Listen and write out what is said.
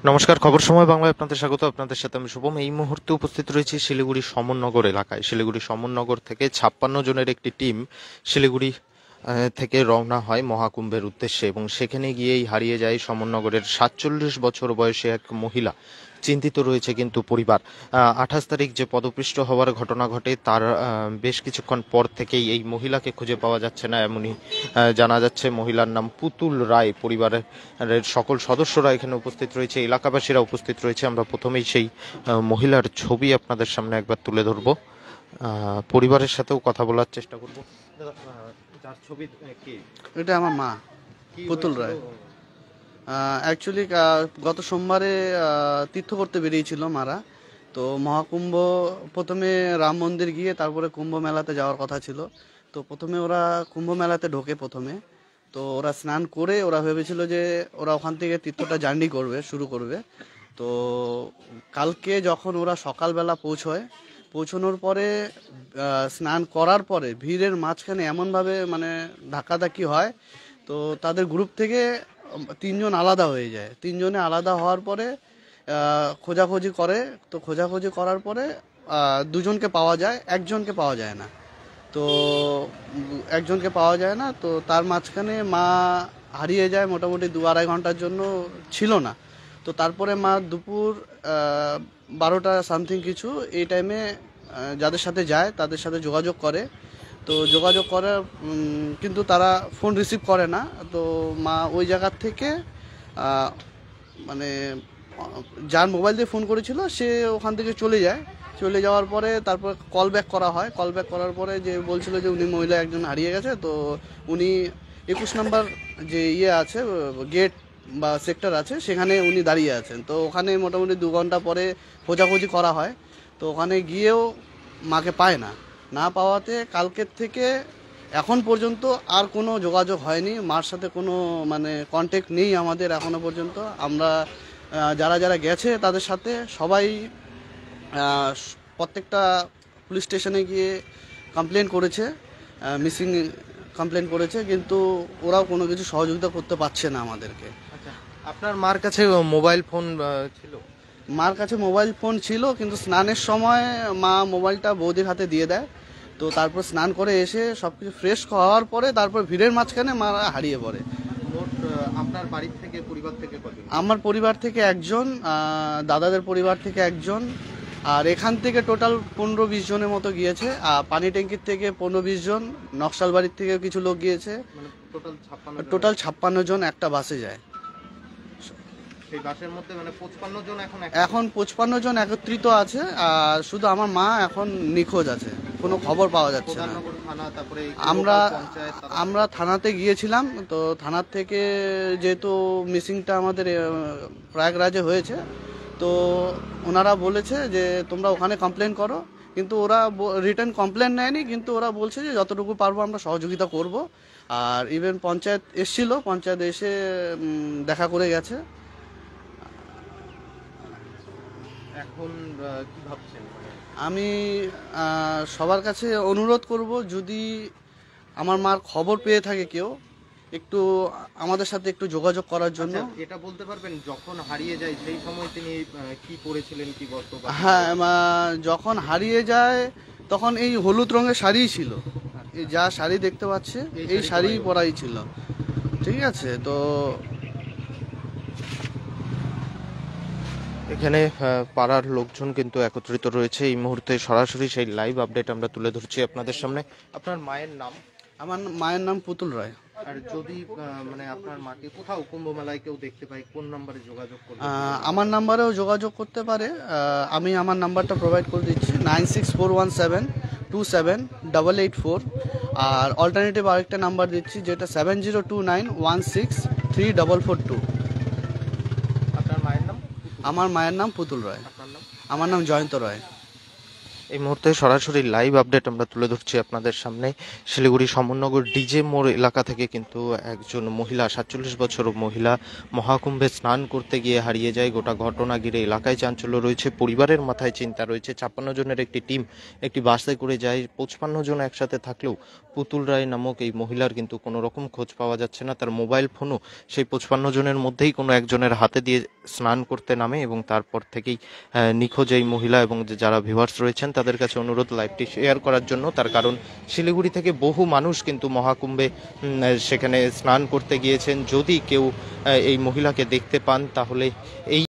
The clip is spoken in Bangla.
নমস্কার, খবর সময় বাংলায় আপনাদের স্বাগত। আপনাদের সাথে আমি শুভম। এই মুহূর্তে উপস্থিত রয়েছি শিলিগুড়ি সমননগর এলাকায়। শিলিগুড়ি সমননগর থেকে 56 জনের একটি টিম শিলিগুড়ি থেকে রওনা হয় মহাকুম্ভের উদ্দেশ্যে এবং সেখানে গিয়েই হারিয়ে যায় সমননগরের 47 বছর বয়সী এক মহিলা। চিন্তিত রয়েছে কিন্তু পরিবার। 28 তারিখ যে পদপৃষ্ট হওয়ার ঘটনা ঘটে তার বেশ কিছুক্ষণ পর থেকেই এই মহিলাকে খুঁজে পাওয়া যাচ্ছে না, এমনই জানা যাচ্ছে। মহিলার নাম পুতুল রায়। পরিবারের সকল সদস্যরা এখানে উপস্থিত রয়েছে, এলাকাবাসীরা উপস্থিত রয়েছে। আমরা প্রথমেই সেই মহিলার ছবি আপনাদের সামনে একবার তুলে ধরবো, পরিবারের সাথেও কথা বলার চেষ্টা করবো। যার ছবি কি? এটা আমার মা, পুতুল রায়। অ্যাকচুয়ালি গত সোমবারে তীর্থ করতে বেরিয়েছিল মারা। তো মহাকুম্ভ প্রথমে রাম মন্দির গিয়ে তারপরে কুম্ভ মেলাতে যাওয়ার কথা ছিল। তো প্রথমে ওরা কুম্ভ মেলাতে ঢোকে প্রথমে। তো ওরা স্নান করে ওরা ভেবেছিল যে ওরা ওখান থেকে তীর্থটা জার্নি করবে, শুরু করবে। তো কালকে যখন ওরা সকালবেলা পৌঁছানোর পরে স্নান করার পরে ভিড়ের মাঝখানে এমনভাবে মানে ধাক্কাধাক্কি হয়। তো তাদের গ্রুপ থেকে তিনজন আলাদা হয়ে যায়। তিনজনে আলাদা হওয়ার পরে খোঁজাখুঁজি করে। তো খোঁজাখুঁজি করার পরে দুজনকে পাওয়া যায়, একজনকে পাওয়া যায় না। তো একজনকে পাওয়া যায় না, তো তার মাঝখানে মা হারিয়ে যায়। মোটামুটি 2-2.5 ঘন্টার জন্য ছিল না। তো তারপরে মা দুপুর 12টা সামথিং কিছু এই টাইমে যাদের সাথে যায় তাদের সাথে যোগাযোগ করে। তো যোগাযোগ করে কিন্তু তারা ফোন রিসিভ করে না। তো মা ওই জায়গার থেকে মানে যার মোবাইল দিয়ে ফোন করেছিল সে ওখান থেকে চলে যাওয়ার পরে তারপর কল ব্যাক করা হয়। কল ব্যাক করার পরে যে বলছিল যে উনি মহিলা একজন হারিয়ে গেছে। তো উনি 21 নম্বর যে আছে গেট বা সেক্টর আছে সেখানে উনি দাঁড়িয়ে আছেন। তো ওখানে মোটামুটি 2 ঘন্টা পরে খোঁজাখুঁজি করা হয়। তো ওখানে গিয়েও মাকে পায় না পাওয়াতে কালকের থেকে এখন পর্যন্ত আর কোনো যোগাযোগ হয়নি। মার সাথে কোনো মানে কন্ট্যাক্ট নেই আমাদের এখনো পর্যন্ত। আমরা যারা যারা গেছে তাদের সাথে সবাই প্রত্যেকটা পুলিশ স্টেশনে গিয়ে কমপ্লেন করেছে, মিসিং কমপ্লেন করেছে, কিন্তু ওরাও কোনো কিছু সহযোগিতা করতে পারছে না আমাদেরকে। আচ্ছা, আপনার মার কাছে মোবাইল ফোন ছিল? মার কাছে মোবাইল ফোন ছিল, কিন্তু স্নানের সময় মা মোবাইলটা বৌদির হাতে দিয়ে দেয়। তো তারপর স্নান করে এসে সব কিছু ফ্রেশ হওয়ার পরে তারপর ভিড়ের মাঝখানে মা হারিয়ে পড়ে। আপনার বাড়ির থেকে, পরিবার থেকে কতজন? আমার পরিবার থেকে একজন, দাদাদের পরিবার থেকে একজন, আর এখান থেকে টোটাল 15-20 জনের মতো গিয়েছে। আর পানি ট্যাঙ্কির থেকে 15-20 জন, নকশালবাড়ির থেকে কিছু লোক গিয়েছে। টোটাল 56 জন একটা বাসে যায়। সেই বাসের মধ্যে মানে 55 জন এখন 55 জন একত্রিত আছে। আর শুধু আমার মা এখন নিখোঁজ আছে, কোনো খবর পাওয়া যাচ্ছে না। আমরা থানাতে গিয়েছিলাম। তো থানার থেকে যেহেতু মিসিংটা আমাদের প্রয়াগরাজে হয়েছে, তো ওনারা বলেছে যে তোমরা ওখানে কমপ্লেন করো। কিন্তু ওরা রিটার্ন কমপ্লেন নেয়নি, কিন্তু ওরা বলছে যে যতটুকু পারবো আমরা সহযোগিতা করব। আর ইভেন পঞ্চায়েত এসেছিল, পঞ্চায়েত এসে দেখা করে গেছে। এখন কি ভাবছেন? আমি সবার কাছে অনুরোধ করব, যদি আমার মার খবর পেয়ে থাকে কেউ, একটু আমাদের সাথে একটু যোগাযোগ করার জন্য। এটা বলতে পারবেন যখন হারিয়ে যায় সেই সময় তিনি কি পরেছিলেন, কি বস্ত্র? হ্যাঁ, যখন হারিয়ে যায় তখন এই হলুদ রঙের শাড়িই ছিল। এই যা শাড়ি দেখতে পাচ্ছে এই শাড়ি পরাই ছিল। ঠিক আছে। তো এখানে পাড়ার লোকজন কিন্তু একত্রিত রয়েছে এই মুহূর্তে। সরাসরি সেই লাইভ আপডেট আমরা তুলে ধরছি আপনাদের সামনে। আপনার মায়ের নাম? আমার মায়ের নাম পুতুল রায়। আর যদি মানে আপনার মাকে কোথাও কুম্ভ মেলায় কেউ দেখতে পায়, কোন নম্বরে যোগাযোগ করবে? আমার নাম্বারেও যোগাযোগ করতে পারে। আমি আমার নাম্বারটা প্রোভাইড করে দিচ্ছি, 9641727884। আর অল্টারনেটিভ আরেকটা নাম্বার দিচ্ছি, যেটা 7029163442। আপনার মায়ের নাম? আমার মায়ের নাম পুতুল রায়। আপনার নাম? আমার নাম জয়ন্ত রায়। এই মুহূর্তে সরাসরি লাইভ আপডেট আমরা তুলে ধরছি আপনাদের সামনে। শিলিগুড়ি সমননগর ডিজে মোড় এলাকা থেকে কিন্তু একজন মহিলা, 47 বছর মহিলা, মহাকুম্ভে স্নান করতে গিয়ে হারিয়ে যায়। গোটা ঘটনা ঘিরে এলাকায় চাঞ্চল্য রয়েছে, পরিবারের মাথায় চিন্তা রয়েছে। 56 জনের একটি টিম একটি বাসে করে যায়। 55 জন একসাথে থাকলেও পুতুল রায় নামক এই মহিলার কিন্তু কোনো রকম খোঁজ পাওয়া যাচ্ছে না। তার মোবাইল ফোনও সেই 55 জনের মধ্যেই কোনো একজনের হাতে দিয়ে স্নান করতে নামে এবং তারপর থেকেই নিখোঁজ এই মহিলা এবং যারা ভিউয়ার্স রয়েছেন তাদের কাছে অনুরোধ লাইভটি শেয়ার করার জন্য। তার কারণ শিলিগুড়ি থেকে বহু মানুষ কিন্তু মহাকুম্ভে সেখানে স্নান করতে গিয়েছেন। যদি কেউ এই মহিলাকে দেখতে পান তাহলে এই